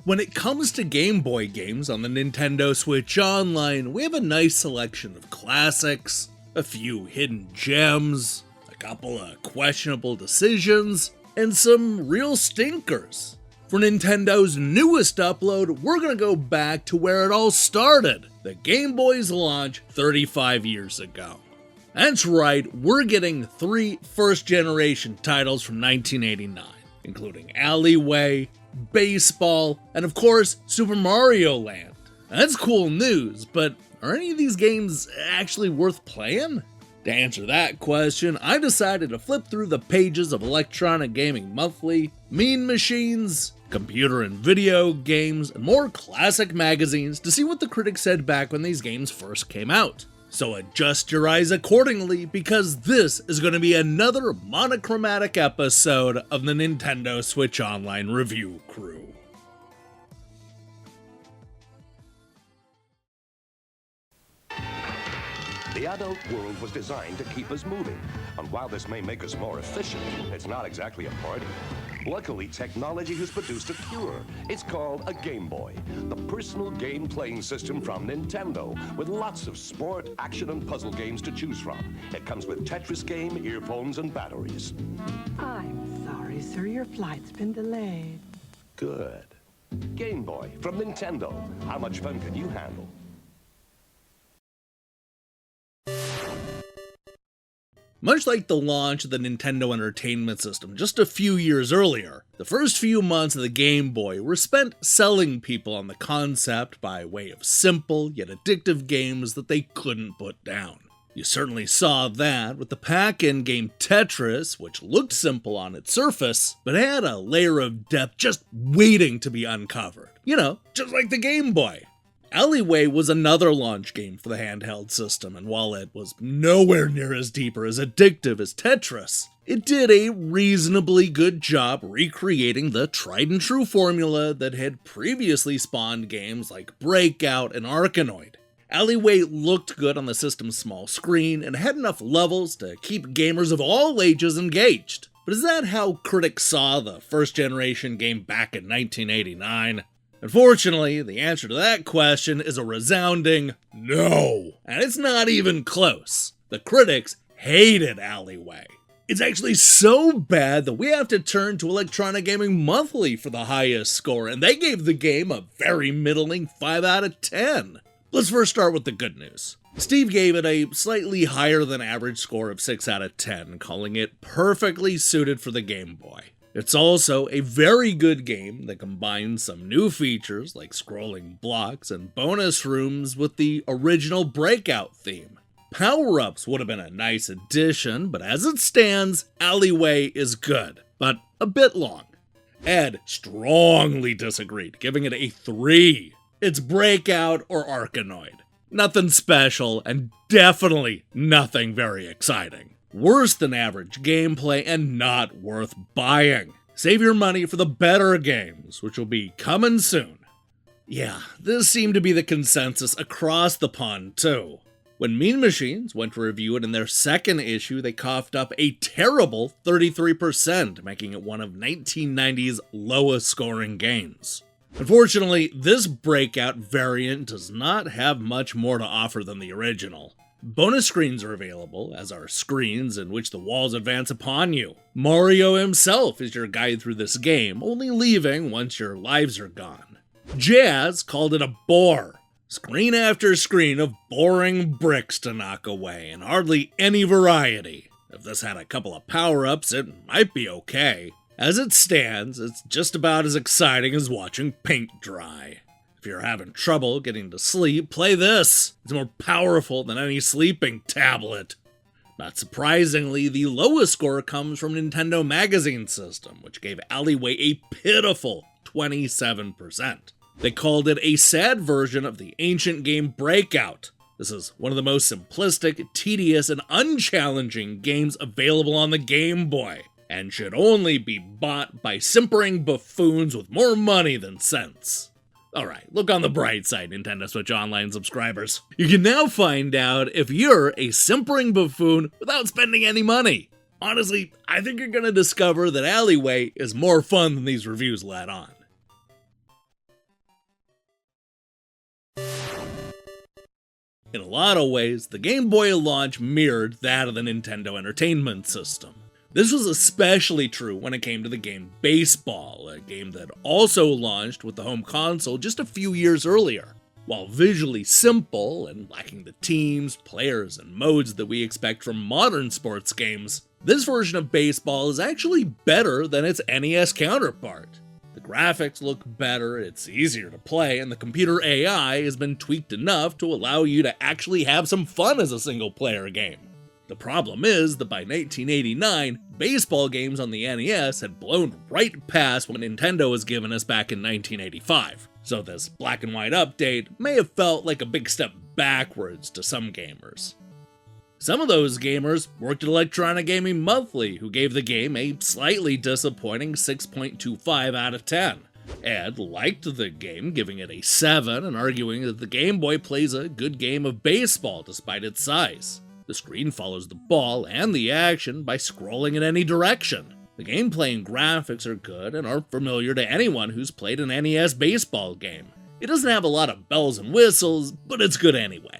When it comes to Game Boy games on the Nintendo Switch Online, we have a nice selection of classics, a few hidden gems, a couple of questionable decisions, and some real stinkers. For Nintendo's newest upload, we're gonna go back to where it all started, the Game Boy's launch 35 years ago. That's right, we're getting 3 first-generation titles from 1989, including Alleyway, Baseball, and of course, Super Mario Land. That's cool news, but are any of these games actually worth playing? To answer that question, I decided to flip through the pages of Electronic Gaming Monthly, Mean Machines, Computer and Video Games, and more classic magazines to see what the critics said back when these games first came out. So adjust your eyes accordingly, because this is going to be another monochromatic episode of the Nintendo Switch Online Review Crew. The adult world was designed to keep us moving, and while this may make us more efficient, it's not exactly a party. Luckily, technology has produced a cure. It's called a Game Boy, the personal game playing system from Nintendo, with lots of sport, action, and puzzle games to choose from. It comes with Tetris game, earphones, and batteries. I'm sorry, sir. Your flight's been delayed. Good. Game Boy from Nintendo. How much fun can you handle? Much like the launch of the Nintendo Entertainment System just a few years earlier, the first few months of the Game Boy were spent selling people on the concept by way of simple yet addictive games that they couldn't put down. You certainly saw that with the pack-in game Tetris, which looked simple on its surface, but had a layer of depth just waiting to be uncovered. You know, just like the Game Boy. Alleyway was another launch game for the handheld system, and while it was nowhere near as deep or as addictive as Tetris, it did a reasonably good job recreating the tried-and-true formula that had previously spawned games like Breakout and Arkanoid. Alleyway looked good on the system's small screen and had enough levels to keep gamers of all ages engaged. But is that how critics saw the first-generation game back in 1989? Unfortunately, the answer to that question is a resounding no. And it's not even close. The critics hated Alleyway. It's actually so bad that we have to turn to Electronic Gaming Monthly for the highest score, and they gave the game a very middling 5 out of 10. Let's first start with the good news. Steve gave it a slightly higher than average score of 6 out of 10, calling it perfectly suited for the Game Boy. It's also a very good game that combines some new features like scrolling blocks and bonus rooms with the original Breakout theme. Power-ups would have been a nice addition, but as it stands, Alleyway is good, but a bit long. Ed strongly disagreed, giving it a 3. It's Breakout or Arkanoid. Nothing special, and definitely nothing very exciting. Worse than average gameplay and not worth buying. Save your money for the better games, which will be coming soon. Yeah, this seemed to be the consensus across the pond too. When Mean Machines went to review it in their second issue, they coughed up a terrible 33%, making it one of 1990's lowest scoring games. Unfortunately, this Breakout variant does not have much more to offer than the original. Bonus screens are available, as are screens in which the walls advance upon you. Mario himself is your guide through this game, only leaving once your lives are gone. Jazz called it a bore. Screen after screen of boring bricks to knock away, and hardly any variety. If this had a couple of power-ups, it might be okay. As it stands, it's just about as exciting as watching paint dry. If you're having trouble getting to sleep, play this. It's more powerful than any sleeping tablet. Not surprisingly, the lowest score comes from Nintendo Magazine System, which gave Alleyway a pitiful 27%. They called it a sad version of the ancient game Breakout. This is one of the most simplistic, tedious, and unchallenging games available on the Game Boy, and should only be bought by simpering buffoons with more money than sense. Alright, look on the bright side, Nintendo Switch Online subscribers. You can now find out if you're a simpering buffoon without spending any money. Honestly, I think you're gonna discover that Alleyway is more fun than these reviews let on. In a lot of ways, the Game Boy launch mirrored that of the Nintendo Entertainment System. This was especially true when it came to the game Baseball, a game that also launched with the home console just a few years earlier. While visually simple and lacking the teams, players, and modes that we expect from modern sports games, this version of Baseball is actually better than its NES counterpart. The graphics look better, it's easier to play, and the computer AI has been tweaked enough to allow you to actually have some fun as a single-player game. The problem is that by 1989, baseball games on the NES had blown right past what Nintendo was giving us back in 1985. So this black and white update may have felt like a big step backwards to some gamers. Some of those gamers worked at Electronic Gaming Monthly, who gave the game a slightly disappointing 6.25 out of 10. Ed liked the game, giving it a 7 and arguing that the Game Boy plays a good game of baseball despite its size. The screen follows the ball and the action by scrolling in any direction. The gameplay and graphics are good and are familiar to anyone who's played an NES baseball game. It doesn't have a lot of bells and whistles, but it's good anyway.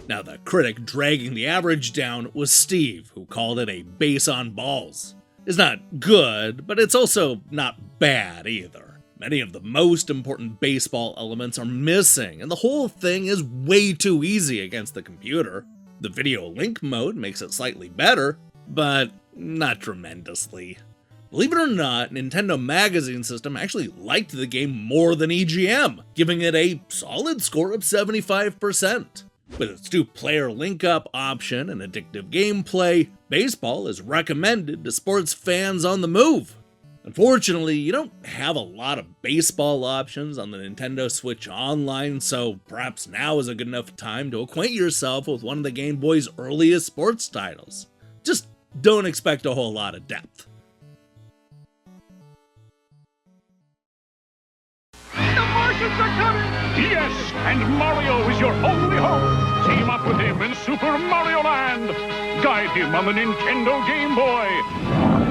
Now, the critic dragging the average down was Steve, who called it a base on balls. It's not good, but it's also not bad either. Many of the most important baseball elements are missing, and the whole thing is way too easy against the computer. The video link mode makes it slightly better, but not tremendously. Believe it or not, Nintendo Magazine System actually liked the game more than EGM, giving it a solid score of 75%. With its 2-player link-up option and addictive gameplay, baseball is recommended to sports fans on the move. Unfortunately, you don't have a lot of baseball options on the Nintendo Switch Online, so perhaps now is a good enough time to acquaint yourself with one of the Game Boy's earliest sports titles. Just don't expect a whole lot of depth. The Martians are coming! Yes, and Mario is your only hope. Team up with him in Super Mario Land. Guide him on the Nintendo Game Boy.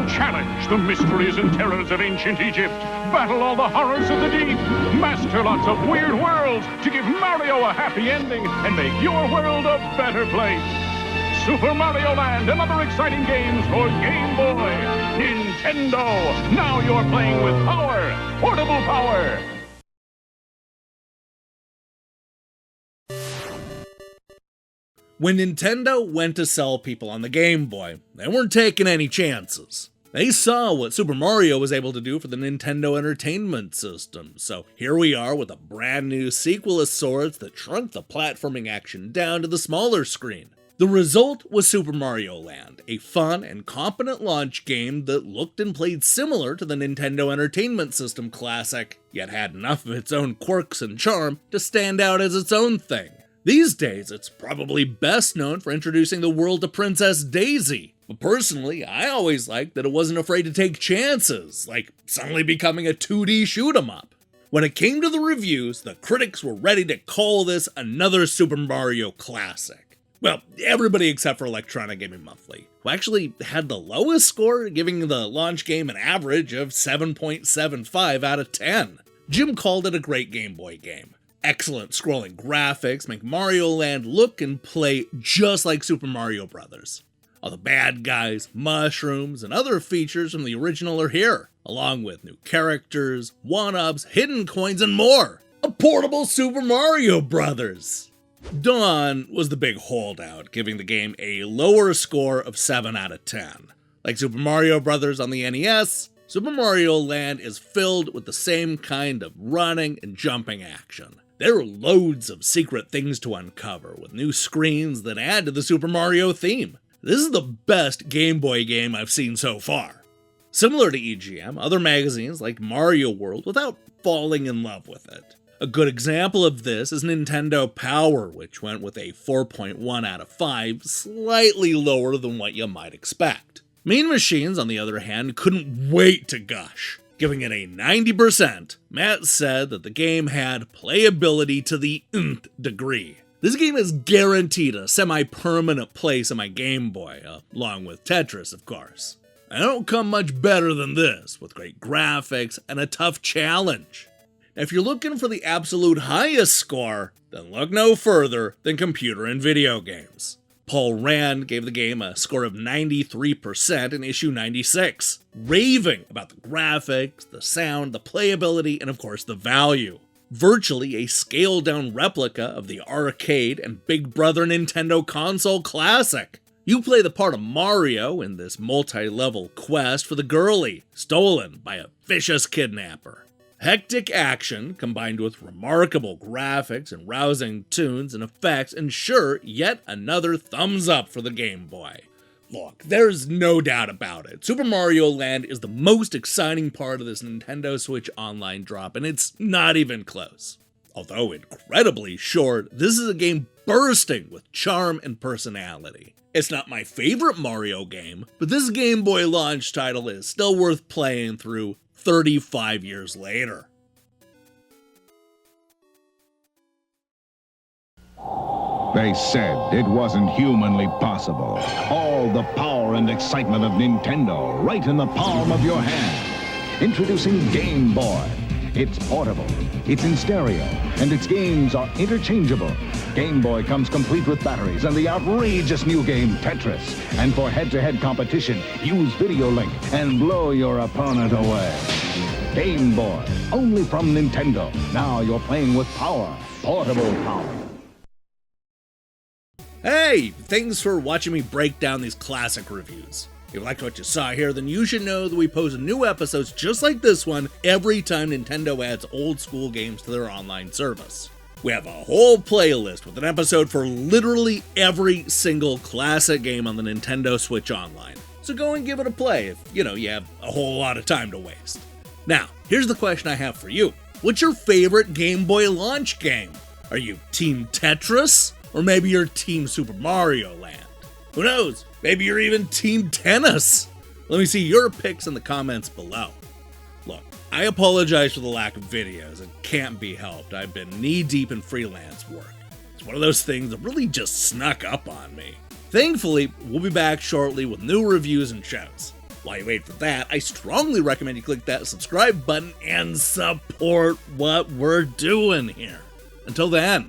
Challenge the mysteries and terrors of ancient Egypt. Battle all the horrors of the deep. Master lots of weird worlds to give Mario a happy ending and make your world a better place. Super Mario Land and other exciting games for Game Boy. Nintendo, now you're playing with power. Portable power. When Nintendo went to sell people on the Game Boy, they weren't taking any chances. They saw what Super Mario was able to do for the Nintendo Entertainment System, so here we are with a brand new sequel of sorts that shrunk the platforming action down to the smaller screen. The result was Super Mario Land, a fun and competent launch game that looked and played similar to the Nintendo Entertainment System classic, yet had enough of its own quirks and charm to stand out as its own thing. These days, it's probably best known for introducing the world to Princess Daisy, but personally, I always liked that it wasn't afraid to take chances, like suddenly becoming a 2D shoot-'em-up. When it came to the reviews, the critics were ready to call this another Super Mario classic. Well, everybody except for Electronic Gaming Monthly, who actually had the lowest score, giving the launch game an average of 7.75 out of 10. Jim called it a great Game Boy game. Excellent scrolling graphics make Mario Land look and play just like Super Mario Bros. All the bad guys, mushrooms, and other features from the original are here, along with new characters, one-ups, hidden coins, and more. A portable Super Mario Bros. Dawn was the big holdout, giving the game a lower score of 7 out of 10. Like Super Mario Bros. On the NES, Super Mario Land is filled with the same kind of running and jumping action. There are loads of secret things to uncover, with new screens that add to the Super Mario theme. This is the best Game Boy game I've seen so far. Similar to EGM, other magazines like Mario World without falling in love with it. A good example of this is Nintendo Power, which went with a 4.1 out of 5, slightly lower than what you might expect. Mean Machines, on the other hand, couldn't wait to gush. Giving it a 90%, Matt said that the game had playability to the nth degree. This game is guaranteed a semi-permanent place on my Game Boy, along with Tetris, of course. I don't come much better than this, with great graphics and a tough challenge. If you're looking for the absolute highest score, then look no further than computer and video games. Paul Rand gave the game a score of 93% in issue 96, raving about the graphics, the sound, the playability, and of course the value. Virtually a scaled-down replica of the arcade and Big Brother Nintendo console classic. You play the part of Mario in this multi-level quest for the girlie, stolen by a vicious kidnapper. Hectic action, combined with remarkable graphics and rousing tunes and effects, ensure yet another thumbs up for the Game Boy. Look, there's no doubt about it. Super Mario Land is the most exciting part of this Nintendo Switch Online drop, and it's not even close. Although incredibly short, this is a game bursting with charm and personality. It's not my favorite Mario game, but this Game Boy launch title is still worth playing through 35 years later. They said it wasn't humanly possible. All the power and excitement of Nintendo right in the palm of your hand. Introducing Game Boy. It's portable, it's in stereo, and its games are interchangeable. Game Boy comes complete with batteries and the outrageous new game Tetris. And for head-to-head competition, use Video Link and blow your opponent away. Game Boy, only from Nintendo. Now you're playing with power, portable power. Hey, thanks for watching me break down these classic reviews. If you liked what you saw here, then you should know that we post new episodes just like this one every time Nintendo adds old school games to their online service. We have a whole playlist with an episode for literally every single classic game on the Nintendo Switch Online. So go and give it a play if, you have a whole lot of time to waste. Now, here's the question I have for you. What's your favorite Game Boy launch game? Are you Team Tetris? Or maybe you're Team Super Mario Land? Who knows? Maybe you're even Team Tennis? Let me see your picks in the comments below. Look, I apologize for the lack of videos. It can't be helped. I've been knee-deep in freelance work. It's one of those things that really just snuck up on me. Thankfully, we'll be back shortly with new reviews and shows. While you wait for that, I strongly recommend you click that subscribe button and support what we're doing here. Until then,